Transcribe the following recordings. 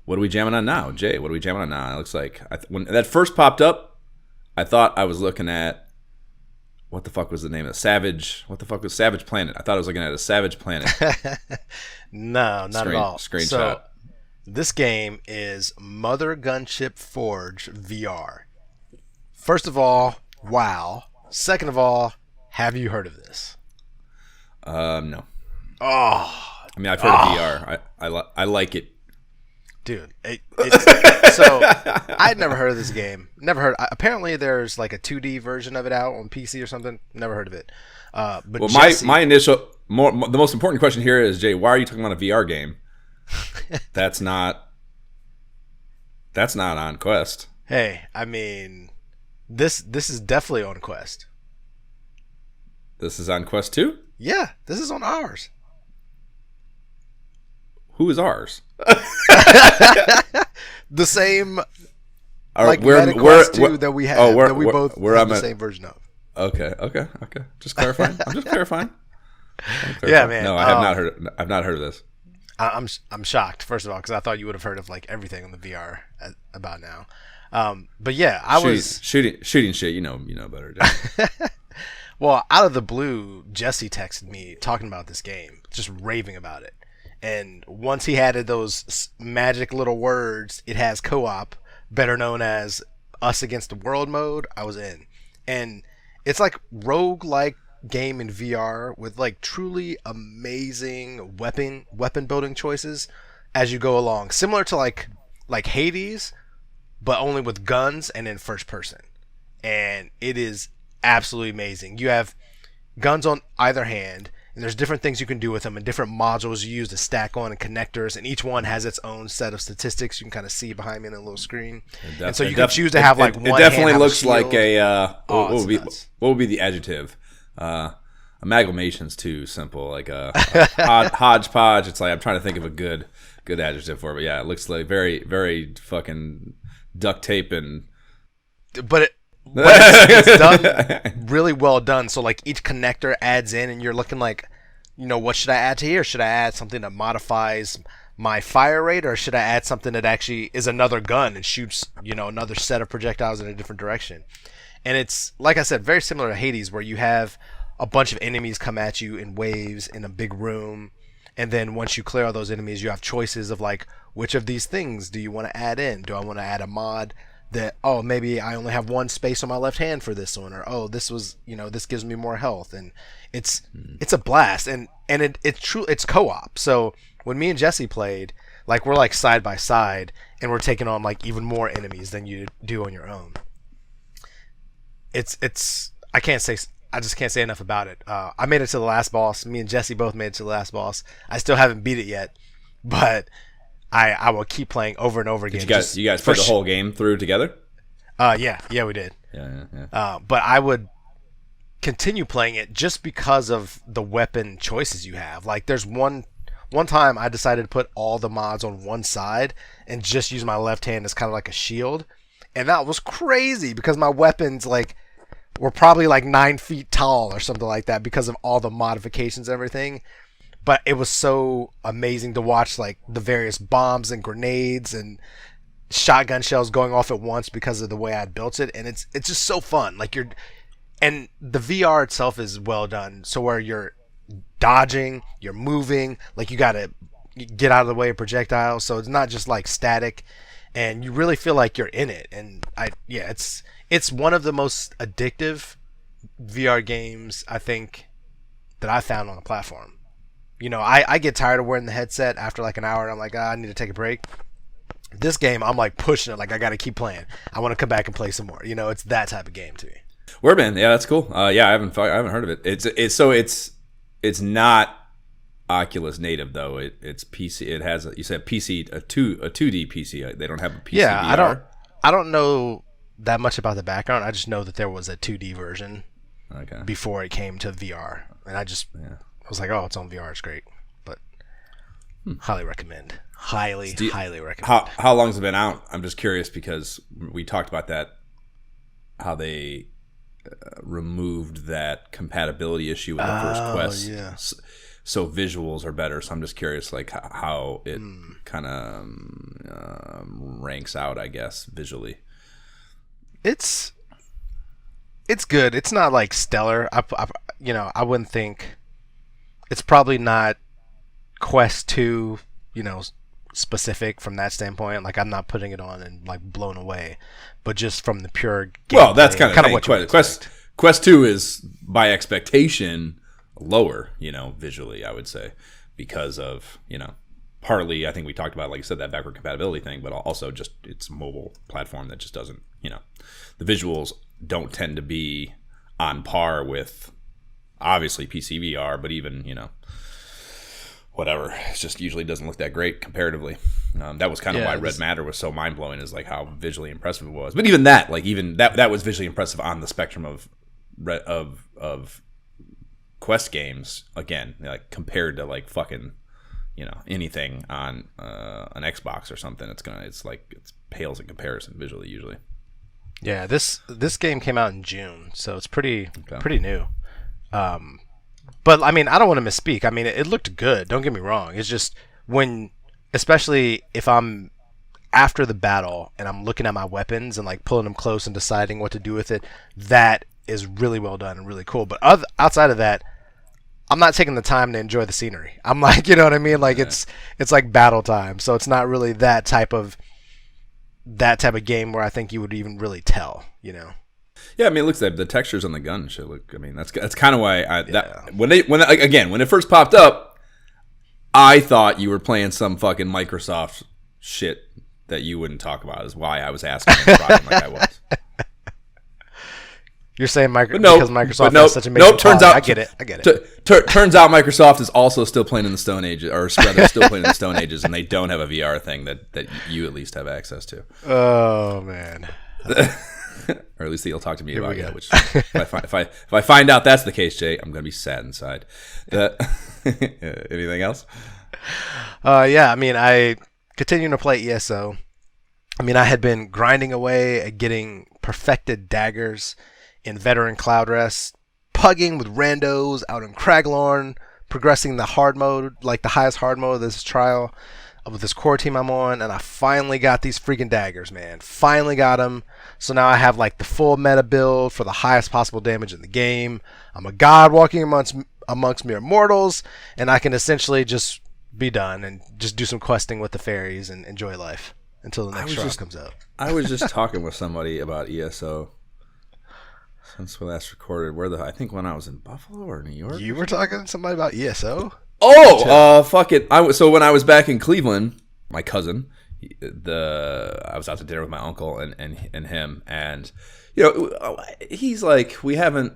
What are we jamming on now, Jay? What are we jamming on now? It looks like when that first popped up, I thought I was looking at what the fuck was the name of it? Savage? What the fuck was Savage Planet? I thought I was looking at a Savage Planet. No, not at all. Screenshot. So this game is Mother Gunship Forge VR. First of all, wow. Second of all, have you heard of this? No. Oh. I mean, I've heard of VR. I like it. Dude, so I'd never heard of this game. Never heard. Apparently, there's like a 2D version of it out on PC or something. Never heard of it. But well, Jesse, my initial, the most important question here is, Jay, why are you talking about a VR game? That's not on Quest. Hey, I mean, this is definitely on Quest. This is on Quest 2? Yeah, this is on ours. Who is ours? The same, like MetaQuest 2 that we have, that we both have the same version of. Okay. Just clarifying. I'm just clarifying. Yeah, man. No, I have not heard. I've not heard of this. I'm shocked, first of all, because I thought you would have heard of like everything on the VR about now. But yeah, I was shooting shit. You know better. Well, out of the blue, Jesse texted me talking about this game, just raving about it. And once he added those magic little words, it has co-op, better known as Us Against the World mode, I was in. And it's like roguelike game in VR with like truly amazing weapon building choices as you go along. Similar to like Hades, but only with guns and in first person. And it is absolutely amazing. You have guns on either hand, and there's different things you can do with them and different modules you use to stack on and connectors, and each one has its own set of statistics you can kind of see behind me in a little screen. And so you can choose to have like one. It definitely looks a like a what would be the adjective? Amalgamation's too simple, like a hodgepodge. It's like I'm trying to think of a good adjective for it, but yeah, it looks like very, very fucking duct tape and. But it's done really well done. So like each connector adds in, and you're looking like, what should I add to here? Should I add something that modifies my fire rate, or should I add something that actually is another gun and shoots another set of projectiles in a different direction? And it's, like I said, very similar to Hades, where you have a bunch of enemies come at you in waves in a big room, and then once you clear all those enemies, you have choices of like, which of these things do you want to add in? Do I want to add a mod that, maybe I only have one space on my left hand for this one, or this was, this gives me more health, and it's a blast, and it's co-op. So when me and Jesse played, like we're like side by side, and we're taking on like even more enemies than you do on your own. It's I just can't say enough about it. I made it to the last boss. Me and Jesse both made it to the last boss. I still haven't beat it yet, but I will keep playing over and over again. You guys played the whole game through together? Yeah, we did. Yeah. But I would continue playing it just because of the weapon choices you have. Like there's one time I decided to put all the mods on one side and just use my left hand as kind of like a shield, and that was crazy because my weapons were probably like 9 feet tall or something like that because of all the modifications and everything. But it was so amazing to watch like the various bombs and grenades and shotgun shells going off at once because of the way I'd built it, and it's just so fun. And the VR itself is well done, so where you're dodging, you're moving, like you gotta get out of the way of projectiles, so it's not just like static, and you really feel like you're in it. And it's one of the most addictive VR games I think that I found on the platform. I get tired of wearing the headset after like an hour, and I'm like, I need to take a break. This game, I'm like pushing it, like I got to keep playing. I want to come back and play some more. It's that type of game to me. Wordman, yeah, that's cool. Yeah, I haven't heard of it. It's not Oculus native though. It's PC. It has you said PC a 2D PC. They don't have a PC. Yeah, VR. I don't know that much about the background. I just know that there was a 2D version before it came to VR, and I was like, it's on VR. It's great, but highly recommend. Highly recommend. How long's it been out? I'm just curious because we talked about that. How they removed that compatibility issue with the first Quest. Yeah. So visuals are better. So I'm just curious, like how it kind of ranks out, I guess, visually. It's good. It's not like stellar. I wouldn't think it's probably not Quest 2, specific from that standpoint. Like I'm not putting it on and like blown away, but just from the pure gameplay, well, that's kind of what you Quest 2 is by expectation lower, visually, I would say, because of, partly I think we talked about, like you said, that backward compatibility thing, but also just it's a mobile platform that just doesn't, the visuals don't tend to be on par with obviously PC VR, but even, whatever. It just usually doesn't look that great comparatively. That was kind of why Red Matter was so mind blowing, is like how visually impressive it was. But even that, that was visually impressive on the spectrum of Quest games. Again, like compared to like fucking anything on an Xbox or something, it pales in comparison visually usually. Yeah, this game came out in June, so it's pretty new. But I mean, I don't want to misspeak. I mean, it looked good. Don't get me wrong. It's just especially if I'm after the battle and I'm looking at my weapons and like pulling them close and deciding what to do with it, that is really well done and really cool. But outside of that, I'm not taking the time to enjoy the scenery. I'm like, you know what I mean? Like it's like battle time, so it's not really that type of game where I think you would even really tell. Yeah, I mean, it looks like the textures on the gun should look. I mean, that's kind of why when it first popped up, I thought you were playing some fucking Microsoft shit that you wouldn't talk about. Is why I was asking like I was. You're saying because Microsoft has such amazing. Turns out I get it. Turns out Microsoft is also still paying in the Stone Ages, or rather, still playing in the Stone Ages, and they don't have a VR thing that you at least have access to. Oh man. Or at least he'll talk to me about it. Which if I find out that's the case, Jay, I'm gonna be sad inside. Anything else? Yeah. I mean, I continue to play ESO. I mean, I had been grinding away at getting perfected daggers in Veteran Cloud Rest, pugging with randos out in Craglorn, progressing the hard mode, like the highest hard mode of this trial with this core team I'm on, and I finally got these freaking daggers, man. Finally got them. So now I have like the full meta build for the highest possible damage in the game. I'm a god walking amongst mere mortals, and I can essentially just be done and just do some questing with the fairies and enjoy life until the next trial comes out. I was just talking with somebody about ESO since we last recorded. I think when I was in Buffalo or New York. You were talking to somebody about ESO? Oh, fuck it. So when I was back in Cleveland, my cousin, I was out to dinner with my uncle and him, and he's like, him and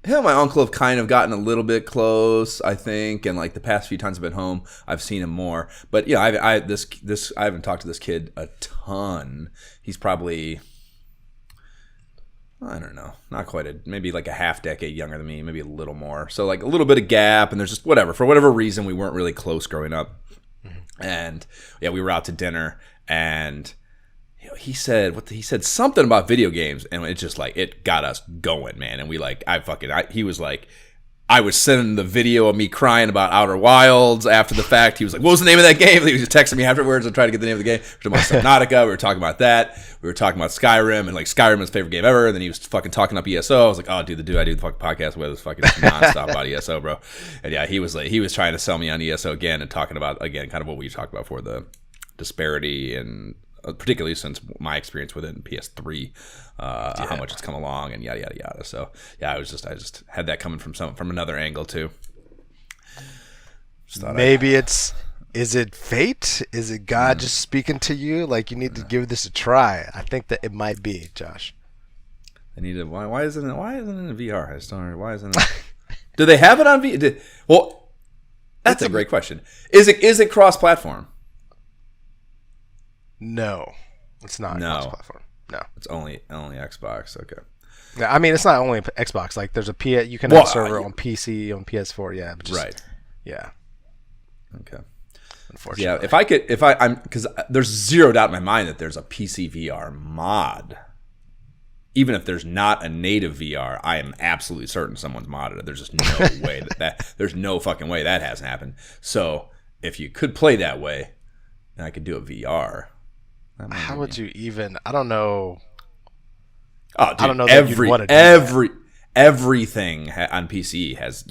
my uncle have kind of gotten a little bit close, I think, and like the past few times I've been home, I've seen him more. But I haven't talked to this kid a ton. He's probably, I don't know, not quite maybe like a half decade younger than me, maybe a little more. So like a little bit of gap, and there's just for whatever reason, we weren't really close growing up. Mm-hmm. And yeah, we were out to dinner, and he said something about video games, and it just like it got us going, man. And we he was like, I was sending the video of me crying about Outer Wilds after the fact. He was like, what was the name of that game? And he was just texting me afterwards and trying to get the name of the game. We were talking about Subnautica. We were talking about that. We were talking about Skyrim, and like Skyrim is his favorite game ever. And then he was fucking talking up ESO. I was like, oh, dude, the dude I do the fucking podcast with is fucking nonstop about ESO, bro. And yeah, he was trying to sell me on ESO again and talking about, again, kind of what we talked about for the disparity, and particularly since my experience with it in PS3, how much it's come along, and yada yada yada. So yeah, I just had that coming from another angle too. Maybe is it fate? Is it God just speaking to you? Like you need to give this a try. I think that it might be, Josh. I need to. Why isn't it in VR? I just don't know. Why isn't it? Do they have it on VR? Well, that's a great question. Is it cross-platform? No, it's not cross-platform. No, it's only Xbox. Okay. Yeah, I mean it's not only Xbox. Like there's you can have a server on PC, on PS4. Yeah, but right. Yeah. Okay. Unfortunately. Yeah, because there's zero doubt in my mind that there's a PC VR mod. Even if there's not a native VR, I am absolutely certain someone's modded it. There's just no way there's no fucking way that hasn't happened. So if you could play that way, and I could do a VR. How would you even? I don't know. Oh, dude, I don't know that you'd want to do that. Everything on PC has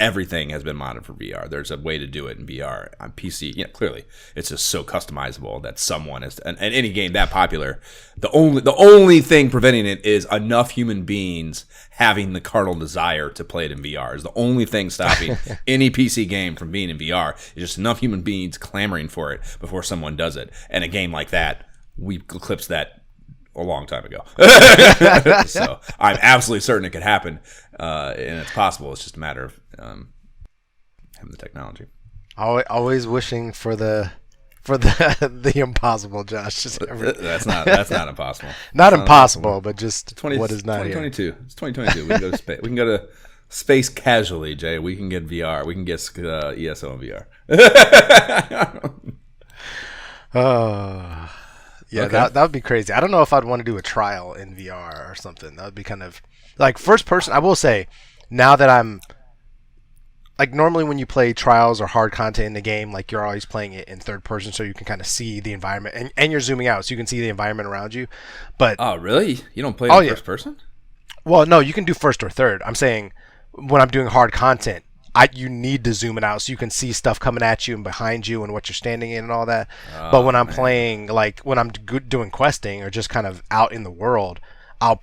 everything has been modded for VR. There's a way to do it in VR on PC. Clearly, it's just so customizable that someone is, and any game that popular, the only thing preventing it is enough human beings having the carnal desire to play it in VR. Is the only thing stopping any PC game from being in VR. Is just enough human beings clamoring for it before someone does it. And a game like that, we eclipsed that a long time ago. So I'm absolutely certain it could happen, and it's possible. It's just a matter of having the technology. Always wishing for the impossible, Josh. That's not impossible. Not impossible, but just what is not 2022. here. It's 2022. We can go to space. We can go to space casually, Jay. We can get VR. We can get ESO and VR. Yeah, okay. that would be crazy. I don't know if I'd want to do a trial in VR or something. That would be kind of like first person. I will say, now that I'm like, normally when you play trials or hard content in the game, like you're always playing it in third person, so you can kind of see the environment, and you're zooming out, so you can see the environment around you. But oh, really? You don't play in first person? Well, no, you can do first or third. I'm saying when I'm doing hard content, you need to zoom it out so you can see stuff coming at you and behind you and what you're standing in and all that. But when I'm playing, like when I'm doing questing or just kind of out in the world, I'll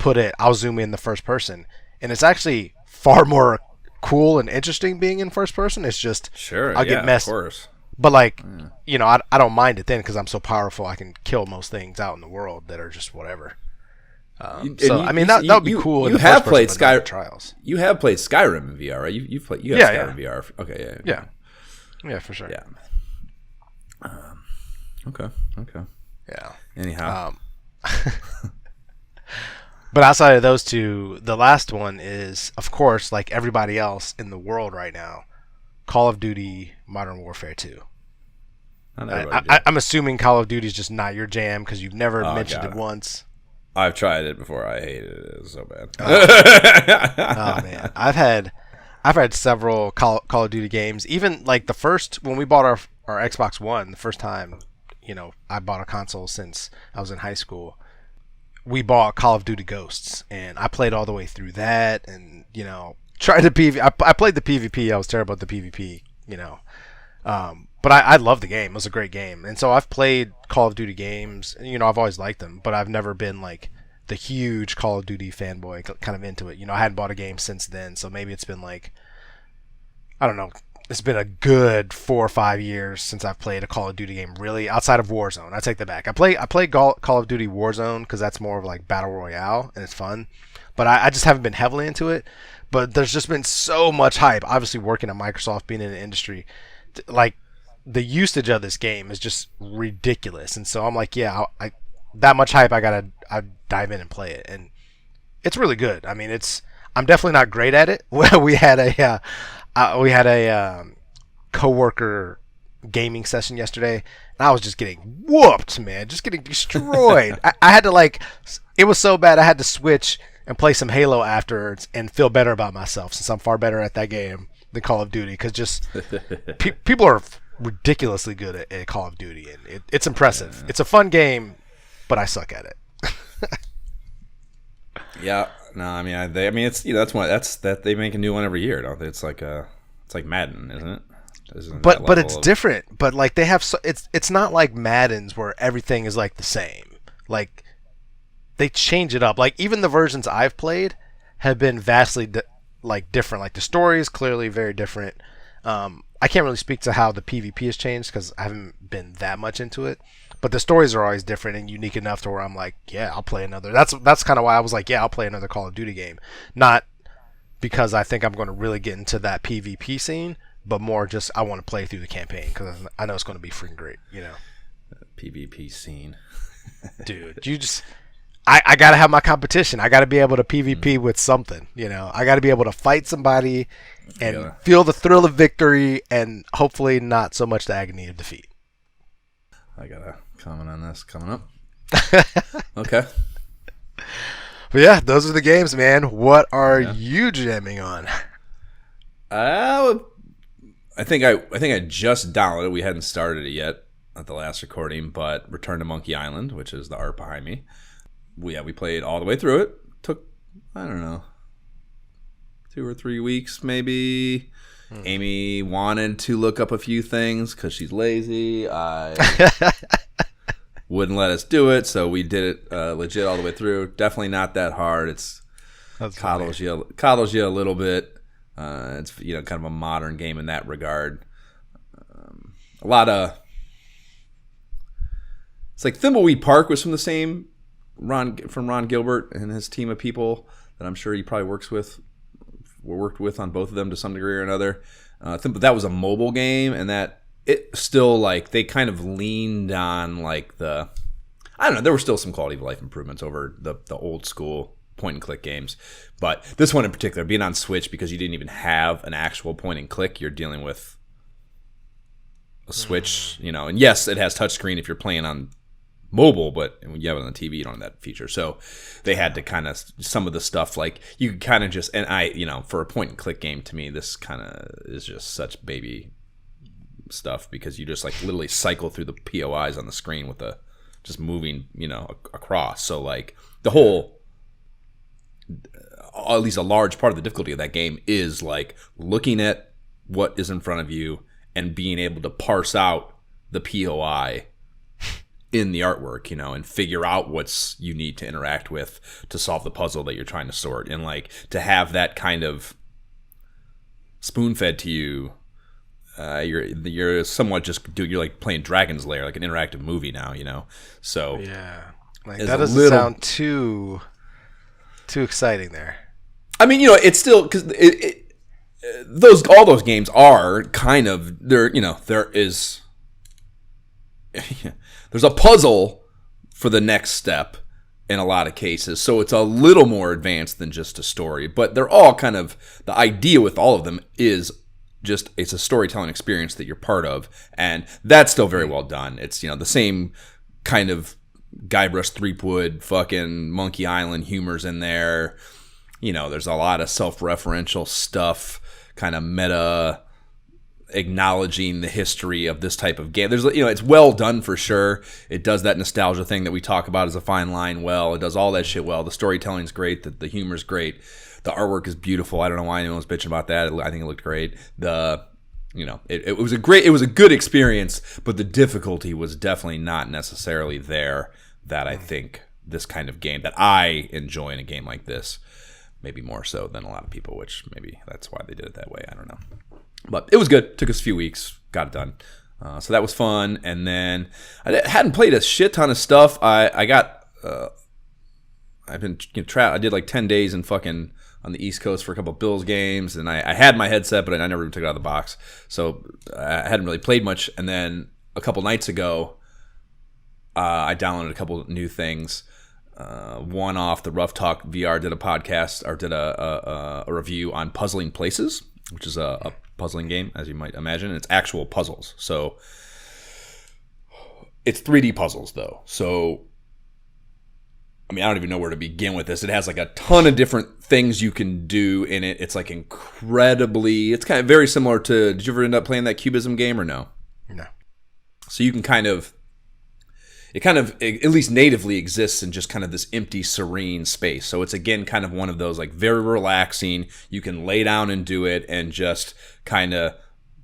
zoom in the first person, and it's actually far more cool and interesting being in first person. It's just I'll get messed. Of course. But like I don't mind it then because I'm so powerful. I can kill most things out in the world that are just whatever. That would be cool. You have played trials. You have played Skyrim in VR, right? You have Skyrim VR. Okay, yeah, for sure. Yeah. Okay. Yeah. Anyhow, but outside of those two, the last one is, of course, like everybody else in the world right now, Call of Duty Modern Warfare 2. I'm assuming Call of Duty is just not your jam because you've never mentioned it once. I've tried it before. I hated it. It was so bad. Oh man, I've had several Call of Duty games. Even like the first, when we bought our Xbox One, the first time, I bought a console since I was in high school. We bought Call of Duty Ghosts, and I played all the way through that, and tried to PvP. I played the PvP. I was terrible at the PvP. But I love the game. It was a great game. And so I've played Call of Duty games. I've always liked them, but I've never been like the huge Call of Duty fanboy kind of into it. I hadn't bought a game since then, so maybe it's been like, I don't know, it's been a good 4 or 5 years since I've played a Call of Duty game, really, outside of Warzone. I take that back. I played Call of Duty Warzone because that's more of like Battle Royale, and it's fun. But I just haven't been heavily into it. But there's just been so much hype. Obviously, working at Microsoft, being in the industry, like, the usage of this game is just ridiculous, and so I'm like, I that much hype, I dive in and play it, and it's really good. I mean, I'm definitely not great at it. We had a coworker gaming session yesterday, and I was just getting whooped, man, just getting destroyed. I had to it was so bad I had to switch and play some Halo afterwards and feel better about myself since I'm far better at that game than Call of Duty, because just people are ridiculously good at Call of Duty, and it's impressive. It's a fun game, but I suck at it. Yeah, no, I mean, it's that they make a new one every year, don't they? It's like Madden, isn't it? But it's different. But like they have, it's not like Madden's where everything is like the same. Like they change it up. Like even the versions I've played have been vastly different. Like the story is clearly very different. I can't really speak to how the PvP has changed because I haven't been that much into it. But the stories are always different and unique enough to where I'm like, yeah, I'll play another. That's kind of why I was like, yeah, I'll play another Call of Duty game. Not because I think I'm going to really get into that PvP scene, but more just I want to play through the campaign because I know it's going to be freaking great, PvP scene. Dude, I got to have my competition. I got to be able to PvP with something, I got to be able to fight somebody and feel the thrill of victory and hopefully not so much the agony of defeat. I got a comment on this coming up. Okay. But yeah, those are the games, man. What are you jamming on? I think I just downloaded it. We hadn't started it yet. at the last recording, but Return to Monkey Island, which is the art behind me. We played all the way through it. Took, I don't know, 2 or 3 weeks maybe. Amy wanted to look up a few things because she's lazy. I wouldn't let us do it, so we did it legit all the way through. Definitely not that hard. It's coddles you a little bit. It's kind of a modern game in that regard. A lot of it's like Thimbleweed Park was from the same Ron Gilbert and his team of people that I'm sure he probably worked with on both of them to some degree or another. That was a mobile game, and that it still like they kind of leaned on like I don't know, there were still some quality of life improvements over the old school point and click games, but this one in particular, being on Switch because you didn't even have an actual point and click, you're dealing with a Switch, and yes, it has touchscreen if you're playing on mobile, but when you have it on the TV, you don't have that feature. So they had to kind of, some of the stuff, like you could kind of just, and for a point and click game, to me, this kind of is just such baby stuff because you just like literally cycle through the POIs on the screen with just moving, across. So like the whole, at least a large part of the difficulty of that game is like looking at what is in front of you and being able to parse out the POI in the artwork, and figure out what's you need to interact with to solve the puzzle that you're trying to sort. And like to have that kind of spoon-fed to you, you're somewhat just you're like playing Dragon's Lair, like an interactive movie now, So yeah, like that doesn't sound too exciting there. I mean, it's still because all those games are kind of there is. There's a puzzle for the next step in a lot of cases, so it's a little more advanced than just a story. But they're all kind of, the idea with all of them is just it's a storytelling experience that you're part of, and that's still very well done. It's the same kind of Guybrush Threepwood fucking Monkey Island humor's in there. There's a lot of self-referential stuff, kind of meta, acknowledging the history of this type of game. There's it's well done for sure. It does that nostalgia thing that we talk about as a fine line well. It does all that shit well. The storytelling's great. The humor's great. The artwork is beautiful. I don't know why anyone was bitching about that. I think it looked great. It was a good experience, but the difficulty was definitely not necessarily there that I think this kind of game that I enjoy in a game like this, maybe more so than a lot of people, which maybe that's why they did it that way. I don't know. But it was good. Took us a few weeks. Got it done. So that was fun. And then I hadn't played a shit ton of stuff. I did like 10 days in fucking on the East Coast for a couple of Bills games, and I had my headset, but I never even took it out of the box. So I hadn't really played much. And then a couple nights ago, I downloaded a couple new things. One off the Rough Talk VR did a podcast or did a review on Puzzling Places, which is a puzzling game, as you might imagine. It's actual puzzles. So it's 3D puzzles, though. So, I mean, I don't even know where to begin with this. It has like a ton of different things you can do in it. It's like it's kind of very similar to, did you ever end up playing that Cubism game or no? No. So you can it at least natively exists in just kind of this empty, serene space. So it's, again, kind of one of those, like, very relaxing. You can lay down and do it and just kind of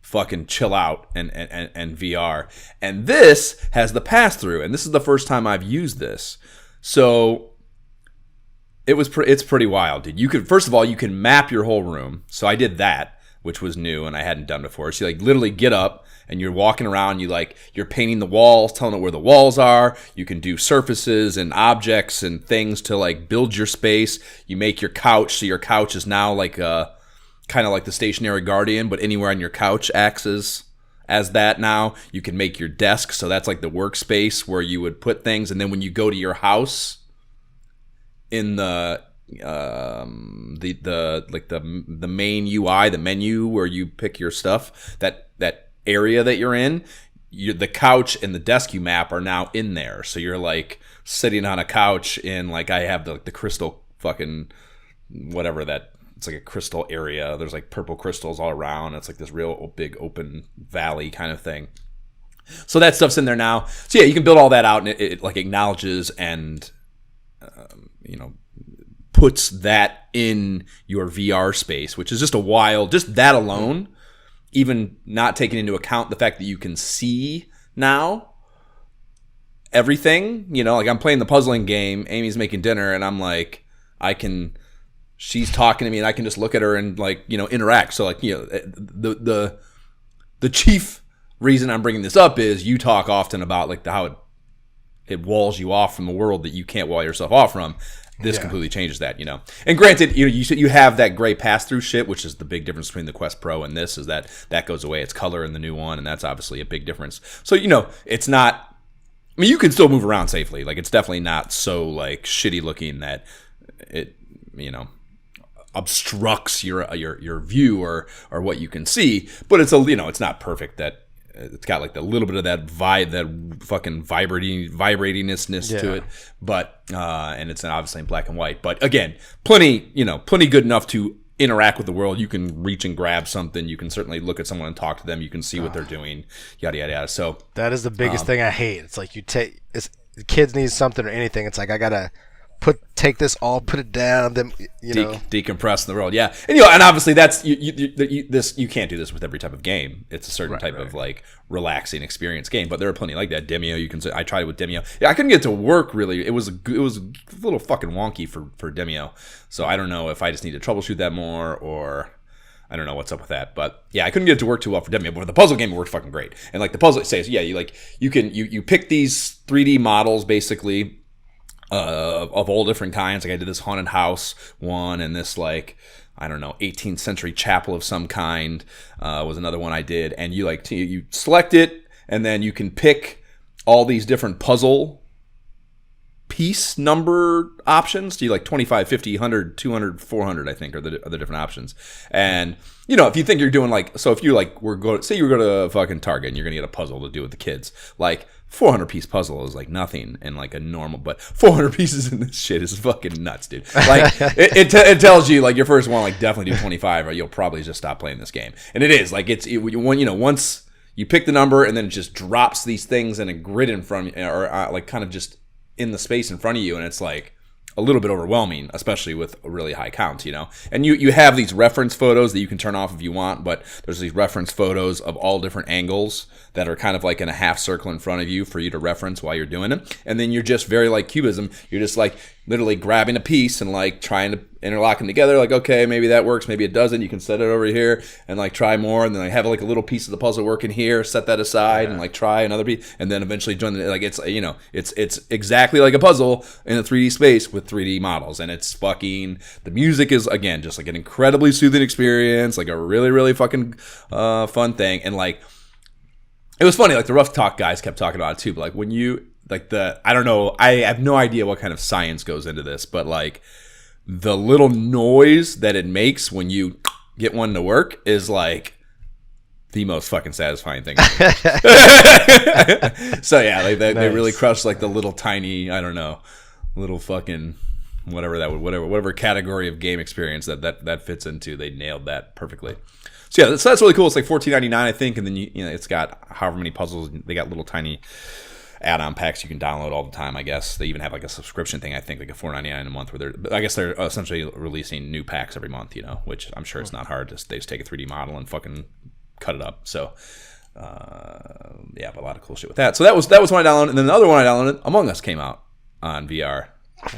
fucking chill out and VR. And this has the pass-through, and this is the first time I've used this. So it's pretty wild, dude. First of all, you can map your whole room. So I did that, which was new and I hadn't done before. So you like literally get up and you're walking around, you're painting the walls, telling it where the walls are. You can do surfaces and objects and things to like build your space. You make your couch, so your couch is now like kind of like the stationary guardian, but anywhere on your couch acts as that now. You can make your desk, so that's like the workspace where you would put things, and then when you go to your house in the main UI, the menu where you pick your stuff, that area that you're in, the couch and the desk you map are now in there. So you're like sitting on a couch in, like, I have the crystal fucking whatever that, it's like a crystal area. There's like purple crystals all around. It's like this real big open valley kind of thing. So that stuff's in there now. So yeah, you can build all that out, and it like acknowledges and puts that in your VR space, which is just just that alone, even not taking into account the fact that you can see now everything. Like I'm playing the puzzling game, Amy's making dinner, and I'm like, she's talking to me, and I can just look at her and like interact. So like the chief reason I'm bringing this up is you talk often about like how it walls you off from the world that you can't wall yourself off from. This completely changes that, And granted, you have that gray pass-through shit, which is the big difference between the Quest Pro and this, is that goes away. It's color in the new one, and that's obviously a big difference. So, it's not... I mean, you can still move around safely. Like, it's definitely not so, like, shitty looking that it, obstructs your view or what you can see. But it's it's not perfect that... It's got like a little bit of that fucking vibratingness to it, but and it's obviously in black and white. But again, plenty good enough to interact with the world. You can reach and grab something. You can certainly look at someone and talk to them. You can see what they're doing. Yada yada yada. So that is the biggest thing I hate. It's like the kids need something or anything. It's like I gotta take this all, put it down, then decompress in the world, yeah. And obviously that's you can't do this with every type of game. It's a certain type of like relaxing experience game, but there are plenty like that. Demio, I tried it with Demio. Yeah, I couldn't get it to work really. It was a little fucking wonky for Demio. So I don't know if I just need to troubleshoot that more or I don't know what's up with that, but yeah, I couldn't get it to work too well for Demio. But for the puzzle game, it worked fucking great. And like the puzzle says, yeah, you pick these 3D models basically. Of all different kinds. Like I did this haunted house one, and this like 18th century chapel of some kind was another one I did. And you select it, and then you can pick all these different puzzle piece number options. Do you like 25, 50, 100, 200, 400? I think are the different options. And if you think you're doing like, so if you like say you were going to fucking Target and you're gonna get a puzzle to do with the kids, like 400 piece puzzle is like nothing in like a normal, but 400 pieces in this shit is fucking nuts, dude. Like it tells you like your first one, like definitely do 25 or you'll probably just stop playing this game. And it is like once you pick the number and then it just drops these things in a grid in front of you, or like kind of just in the space in front of you, and it's like a little bit overwhelming, especially with a really high count, And you have these reference photos that you can turn off if you want, but there's these reference photos of all different angles that are kind of like in a half circle in front of you for you to reference while you're doing it. And then you're just very like Cubism. You're just like literally grabbing a piece and like trying to interlock them together. Like, okay, maybe that works, maybe it doesn't. You can set it over here and like try more, and then like have like a little piece of the puzzle working here, set that aside, and like try another piece, and then eventually join the like it's it's exactly like a puzzle in a 3D space with 3D models, and it's fucking the music is again just like an incredibly soothing experience, like a really really fucking fun thing, and like it was funny, like the Rough Talk guys kept talking about it too, but like when you like I don't know, I have no idea what kind of science goes into this, but like the little noise that it makes when you get one to work is like the most fucking satisfying thing. So yeah, like they really crushed like the little tiny, I don't know, little fucking whatever category of game experience that fits into. They nailed that perfectly. So yeah, that's really cool. It's like $14.99, I think, and then it's got however many puzzles. They got little tiny add-on packs you can download all the time. I guess they even have like a subscription thing. I think like a $4.99 a month, where I guess they're essentially releasing new packs every month. Which I'm sure it's not hard. They just take a 3D model and fucking cut it up. So yeah, but a lot of cool shit with that. So that was one I downloaded, and then the other one I downloaded, Among Us, came out on VR.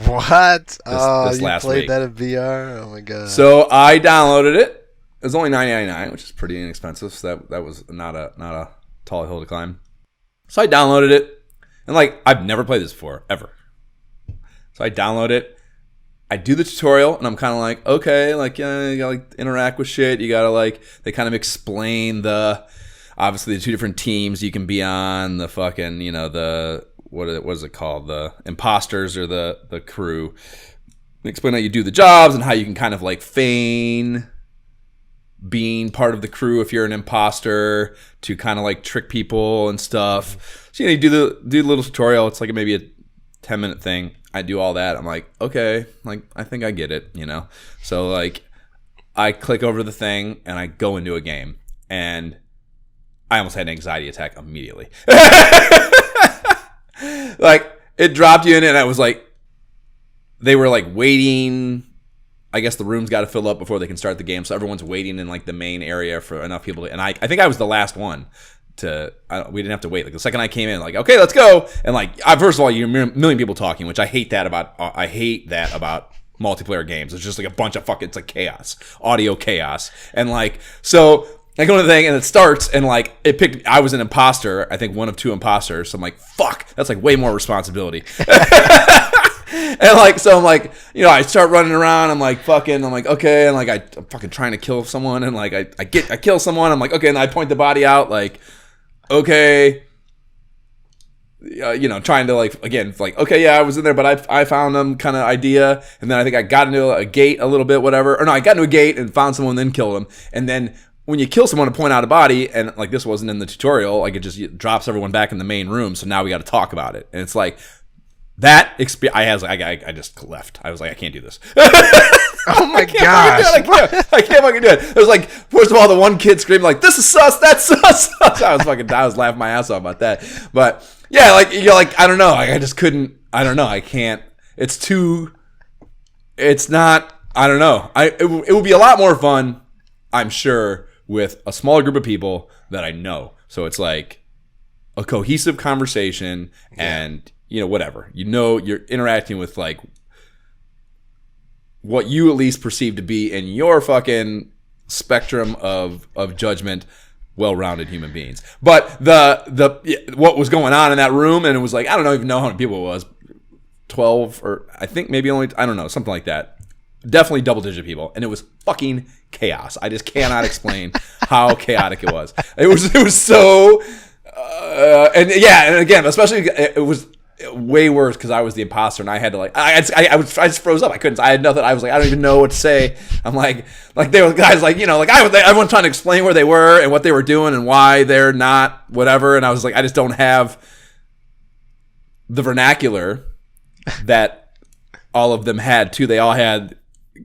What? This you last played week. that in VR? Oh my god! So I downloaded it. It was only $9.99, which is pretty inexpensive. So that was not a tall hill to climb. So I downloaded it, and like I've never played this before ever. So I download it. I do the tutorial, and I'm kind of like, okay, like you gotta like interact with shit. You gotta like they kind of explain obviously the two different teams you can be on. The fucking the what is it called? The imposters or the crew. They explain how you do the jobs and how you can kind of like feign being part of the crew if you're an imposter to kind of like trick people and stuff. So you do the little tutorial. It's like maybe a 10-minute thing. I do all that. I'm like, okay, like I think I get it, So like I click over the thing and I go into a game, and I almost had an anxiety attack immediately. Like, it dropped you in, and I was like, they were like waiting. I guess the room's got to fill up before they can start the game, so everyone's waiting in like the main area for enough people to, and I think I was the last one we didn't have to wait. Like the second I came in, like, okay, let's go. And like, first of all, you're a million people talking, which I hate that about multiplayer games. It's just like a bunch of it's like chaos, audio chaos. And like, so I go to the thing and it starts and like I was an imposter. I think one of 2 imposters. So I'm like, fuck, that's like way more responsibility. And like, so I'm like, I start running around. I'm like, okay. And like, I'm fucking trying to kill someone. And like, I kill someone. I'm like, okay. And I point the body out like, okay. Trying to like, again, like, okay, yeah, I was in there, but I found them kind of idea. And then I think I got into a gate a little bit, whatever. Or no, I got into a gate and found someone, then killed them. And then when you kill someone and point out a body, and like this wasn't in the tutorial, like it just drops everyone back in the main room. So now we got to talk about it. And it's like, that experience, I just left. I was like, I can't do this. Oh my gosh! I can't fucking do it. It was like, first of all, the one kid screamed like, "This is sus! That's sus!" I was laughing my ass off about that. But yeah, like you're like, I don't know. I just couldn't. I don't know. I can't. It's too. It's not. I don't know. It would be a lot more fun, I'm sure, with a smaller group of people that I know. So it's like a cohesive conversation and. Whatever. You're interacting with, like, what you at least perceive to be in your fucking spectrum of judgment, well-rounded human beings. But what was going on in that room, and it was like, I don't even know how many people it was, 12, or I think maybe only, I don't know, something like that. Definitely double-digit people, and it was fucking chaos. I just cannot explain how chaotic it was. It was so, and again, especially, it was way worse because I was the imposter and I had to like I just froze up. I couldn't. I had nothing. I was like, I don't even know what to say. I'm like there were guys like everyone trying to explain where they were and what they were doing and why they're not whatever. And I was like, I just don't have the vernacular that all of them had too. They all had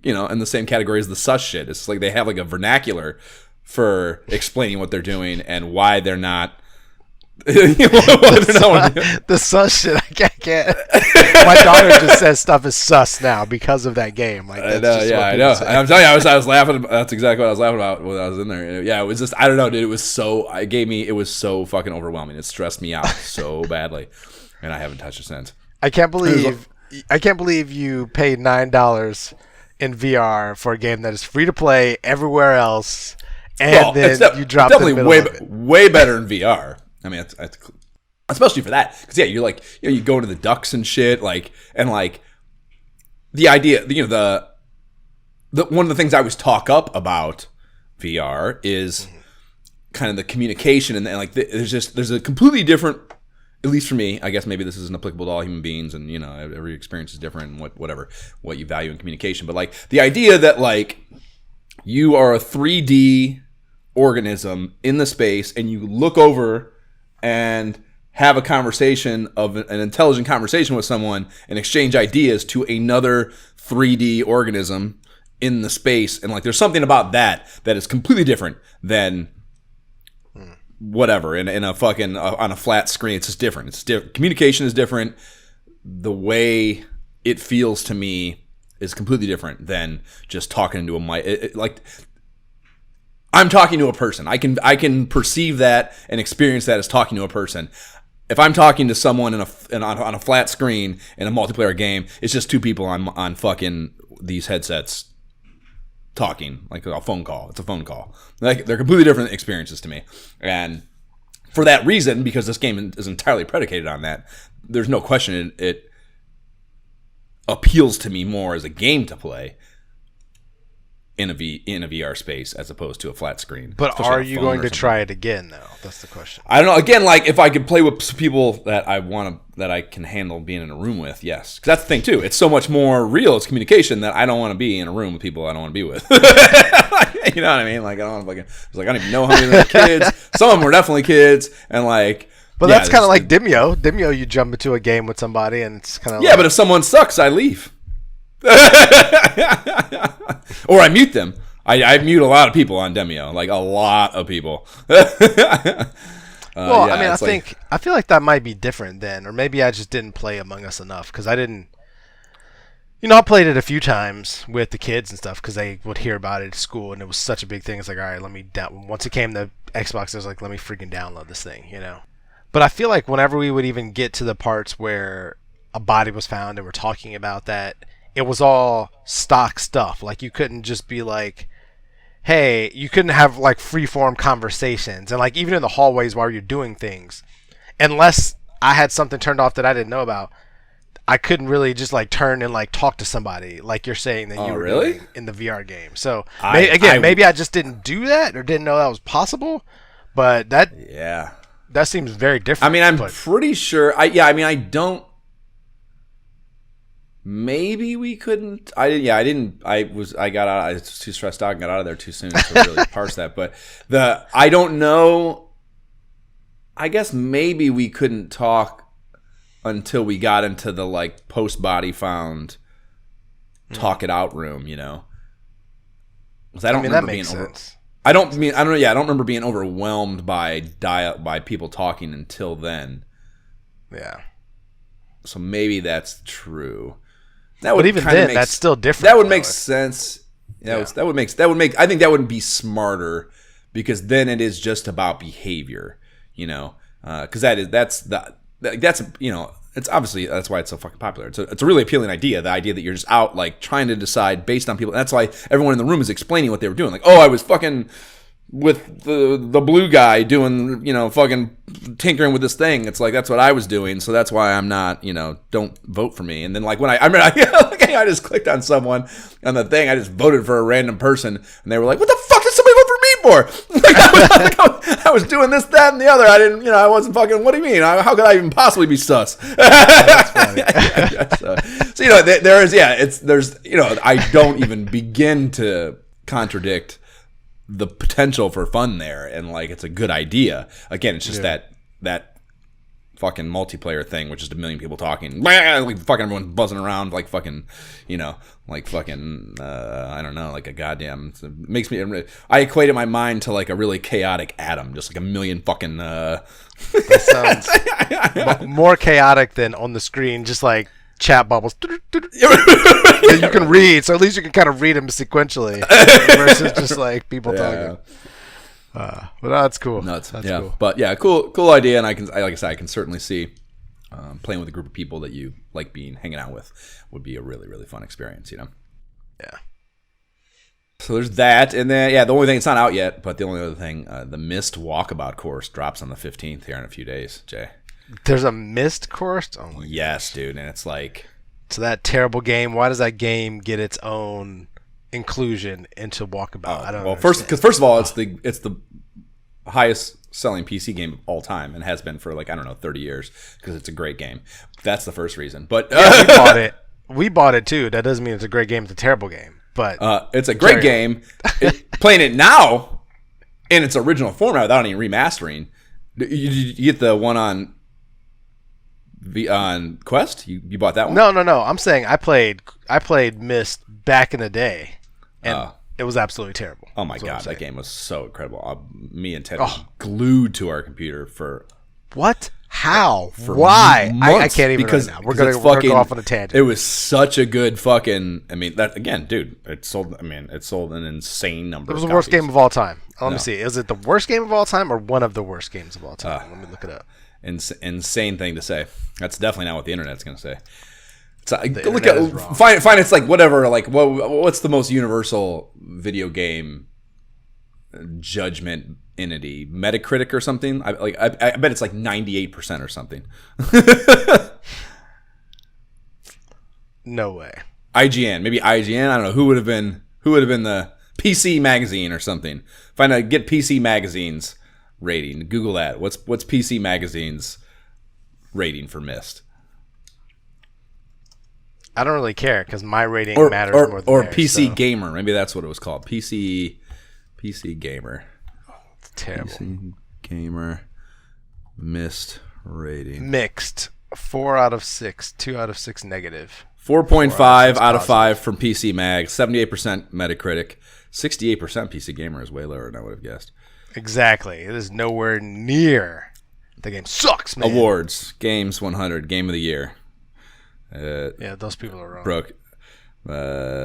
in the same category as the sus shit. It's like they have like a vernacular for explaining what they're doing and why they're not. The sus shit, I can't. My daughter just says stuff is sus now because of that game. Like, I know, yeah, I know. And I'm telling you, I was laughing. That's exactly what I was laughing about when I was in there. Yeah, it was just, I don't know, dude. It was so, it was so fucking overwhelming. It stressed me out so badly, and I haven't touched it since. I can't believe you paid $9 in VR for a game that is free to play everywhere else, and then you dropped it. Definitely way better in VR. I mean, it's especially for that, because you're like, you go into the ducks and shit, like, and like the idea, the one of the things I always talk up about VR is kind of the communication and like there's a completely different, at least for me, I guess maybe this isn't applicable to all human beings, and every experience is different, and what you value in communication, but like the idea that like you are a 3D organism in the space and you look over and have a conversation an intelligent conversation with someone and exchange ideas to another 3D organism in the space. And like, there's something about that is completely different than whatever in a fucking, on a flat screen. It's just different. Communication is different. The way it feels to me is completely different than just talking into a mic. Like, I'm talking to a person. I can perceive that and experience that as talking to a person. If I'm talking to someone on a flat screen in a multiplayer game, it's just two people on fucking these headsets talking like a phone call. It's a phone call. Like, they're completely different experiences to me. And for that reason, because this game is entirely predicated on that, there's no question it appeals to me more as a game to play in a VR space as opposed to a flat screen. But are you going to try it again, though? That's the question. I don't know. Again, like, if I could play with people that I can handle being in a room with, yes. Because that's the thing, too. It's so much more real. It's communication that I don't want to be in a room with people I don't want to be with. You know what I mean? Like, I don't want to fucking... It's like, I don't even know how many of them are kids. Some of them were definitely kids. And, like... But that's kind of like Demio. Demio, you jump into a game with somebody, and it's kind of Yeah, but if someone sucks, I leave. Or I mute them. I mute a lot of people on Demio, like a lot of people. Well, I mean, I feel like that might be different then, or maybe I just didn't play Among Us enough because I didn't. I played it a few times with the kids and stuff because they would hear about it at school, and it was such a big thing. It's like, all right, let me once it came to Xbox, I was like, let me freaking download this thing, But I feel like whenever we would even get to the parts where a body was found and we're talking about that, it was all stock stuff. Like you couldn't just be like, hey, you couldn't have like free-form conversations and like even in the hallways while you're doing things, unless I had something turned off that I didn't know about. I couldn't really just like turn and like talk to somebody like you're saying that you were doing in the VR game. So maybe I just didn't do that or didn't know that was possible. But that seems very different. I mean, I'm pretty sure. I don't. Maybe we couldn't. I didn't. I got out. I was too stressed out and got out of there too soon to really parse that. But I don't know. I guess maybe we couldn't talk until we got into the like post body found talk it out room, Because I don't remember being sense. I don't remember being overwhelmed by people talking until then. Yeah. So maybe that's true. But even then, that's still different. That would make sense. That would make. I think that would be smarter because then it is just about behavior, because it's obviously that's why it's so fucking popular. It's a really appealing idea. The idea that you're just out like trying to decide based on people. That's why everyone in the room is explaining what they were doing. Like, oh, I was fucking with the blue guy doing, fucking tinkering with this thing. It's like, that's what I was doing. So that's why I'm not, don't vote for me. And then like when I just clicked on someone on the thing, I just voted for a random person and they were like, what the fuck did somebody vote for me for? Like, I was doing this, that, and the other. I didn't, I wasn't fucking, what do you mean? How could I even possibly be sus? That's funny. So there is, there's, I don't even begin to contradict the potential for fun there, and like it's a good idea. Again, it's just that fucking multiplayer thing, which is a million people talking, like fucking everyone's buzzing around, like fucking, like fucking, I don't know, like a goddamn. It makes me. I equate in my mind to like a really chaotic atom, just like a million fucking. That sounds more chaotic than on the screen, just like chat bubbles that you can read, so at least you can kind of read them sequentially versus just like people talking. But that's cool. That's cool. But cool idea, and like I said, I can certainly see playing with a group of people that you like hanging out with would be a really, really fun experience. Yeah. So there's that, and then the only thing, it's not out yet, but the only other thing, the Myst walkabout course drops on the 15th here in a few days. Jay. There's a Myst course? Oh my yes, dude, and it's like... So that terrible game, why does that game get its own inclusion into Walkabout? I don't know. First of all, it's the highest selling PC game of all time and has been for 30 years because it's a great game. That's the first reason. But we bought it. We bought it too. That doesn't mean it's a great game. It's a terrible game. But it's a great game. Playing it now in its original format without any remastering, you get the one on Quest? You bought that one? No. I'm saying I played Myst back in the day, and it was absolutely terrible. Oh my god, that game was so incredible. Me and Ted were glued to our computer for what? How? Why? I can't even right now. We're gonna go off on a tangent. It was such a good fucking. I mean, that again, dude. It sold an insane number. It was the worst game of all time. Let me see. Is it the worst game of all time or one of the worst games of all time? Let me look it up. Insane thing to say. That's definitely not what the internet's going to say. So look at find it's like whatever. Like what's the most universal video game judgment entity? Metacritic or something? I bet it's like 98% or something. No way. IGN, maybe IGN. I don't know who would have been the PC Magazine or something. Get PC Magazine's rating. Google that. What's PC Magazine's rating for Myst? I don't really care because my rating matters more than or theirs, PC Gamer. Maybe that's what it was called. PC Gamer. It's terrible. PC Gamer Myst rating. Mixed. 4 out of 6. 2 out of 6 negative. 4.5 out of 5 from PC Mag. 78% Metacritic. 68% PC Gamer is way lower than I would have guessed. Exactly. It is nowhere near. The game sucks, man. Awards. Games 100. Game of the Year. Yeah, those people are wrong. Broke.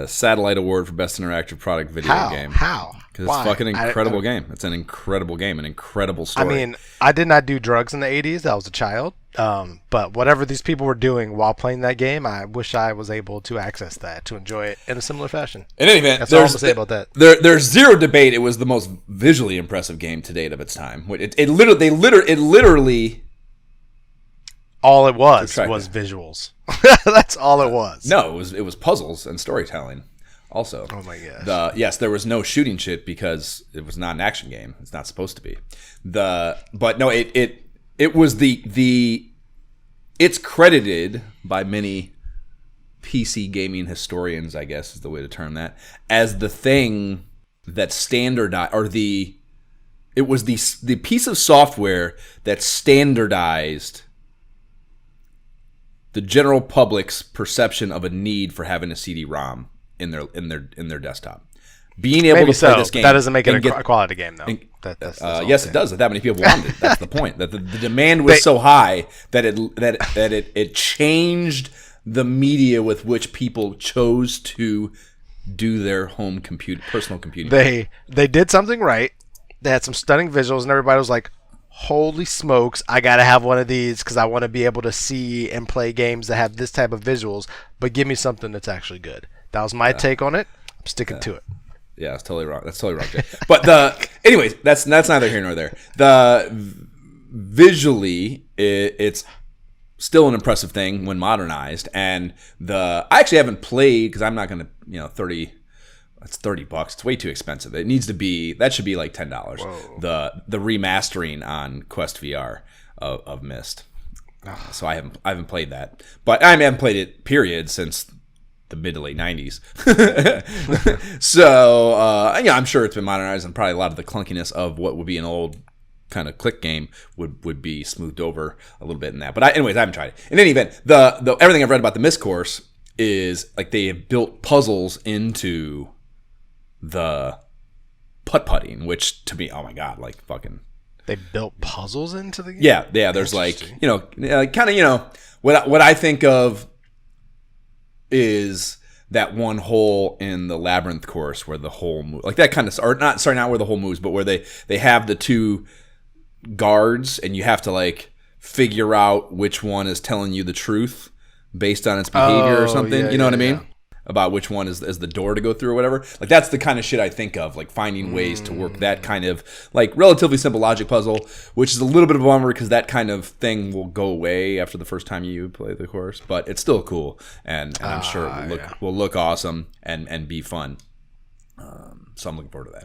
Satellite Award for Best Interactive Product Video Game. How? Because it's a fucking incredible game. It's an incredible game, an incredible story. I mean, I did not do drugs in the 80s. I was a child. But whatever these people were doing while playing that game, I wish I was able to access that, to enjoy it in a similar fashion. In any event, that's all I'm going to say about that. There's zero debate. It was the most visually impressive game to date of its time. It literally all it was visuals. That's all it was. No, it was puzzles and storytelling. Also, oh my gosh. Yes, there was no shooting shit because it was not an action game. It's not supposed to be. But no, it was it's credited by many PC gaming historians, I guess is the way to term that, as the thing that standardized, or it was the piece of software that standardized the general public's perception of a need for having a CD-ROM in their desktop. Being able to play this game, that doesn't make it a quality game, though. Yes, it does. That many people wanted it. That's the point. That the demand was so high that it changed the media with which people chose to do their personal computing. They did something right. They had some stunning visuals, and everybody was like, holy smokes, I gotta have one of these because I want to be able to see and play games that have this type of visuals, but give me something that's actually good. That was my take on it. I'm sticking to it. Yeah, that's totally wrong. Jay. But anyways, that's neither here nor there. Visually, it's still an impressive thing when modernized, and I actually haven't played because I'm not gonna, It's $30. It's way too expensive. It needs to be. That should be like $10. The remastering on Quest VR of Myst. So I haven't played that, but I haven't played it period since the mid to late 90s. So I'm sure it's been modernized, and probably a lot of the clunkiness of what would be an old kind of click game would be smoothed over a little bit in that. But I haven't tried it. In any event, the everything I've read about the Myst course is like they have built puzzles into the putt-putting, which to me, oh my god, like fucking. They built puzzles into the game? Yeah. There's like, kind of, what I think of is that one hole in the Labyrinth course where the whole move, like that kind of, or not where the whole moves, but where they have the two guards and you have to like figure out which one is telling you the truth based on its behavior or something. You know what I mean? About which one is the door to go through or whatever. Like that's the kind of shit I think of, like finding ways to work that kind of like relatively simple logic puzzle, which is a little bit of a bummer because that kind of thing will go away after the first time you play the course, but it's still cool and I'm sure it will look awesome and be fun. So I'm looking forward to that.